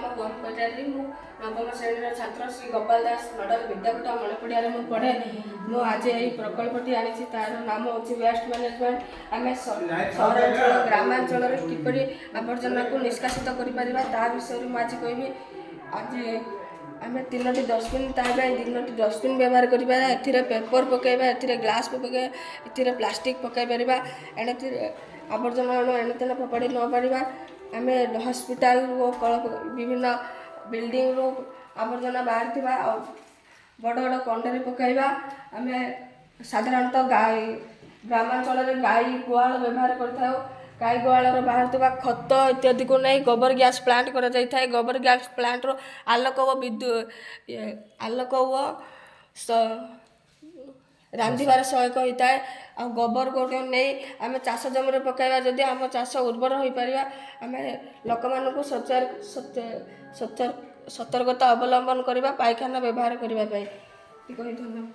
नाम गोपचारी मु नवम श्रेणी छात्र श्री गोपाल दास मॉडल विद्यापीठ मणिपुरिया में पढ़े मु आज यही प्रकल्पटी आनी तार नाम हूँ वेस्ट मैनेजमेंट। आम सहरांचल ग्रामांचल किपरि आवर्जना को निष्कासित कर विषय में आज कहबी। आज आम 3टी डस्टबिन ताकि 3टी डस्टबिन व्यवहार करवा ए पेपर पकईवा ए ग्लास पकईवा ए प्लास्टिक पकई पार एणे आवर्जना एणे तेणे फोपाड़ी न पाड़ा। आम हस्पिटाल विभिन्न बिल्डिंग रू आवर्जना बाहर बड़ बड़ कंडे पकईवा। आम साधारणतः गाई ग्रामांचल गाई गुआल व्यवहार कर गाई गुआल बाहर खत इत्यादि को नहीं गोबर गैस प्लांट कर गोबर गैस प्लांट रो आलोक व विद्युत आलोक व रांधिबार सहायक होता है। आ गोबर को नहीं आम चाष जमी पकईवा जदि आम चाष उर्वर हो पार आम लोक मानू सतर्कता अवलंबन करवा पायखाना व्यवहार करने। धन्यवाद।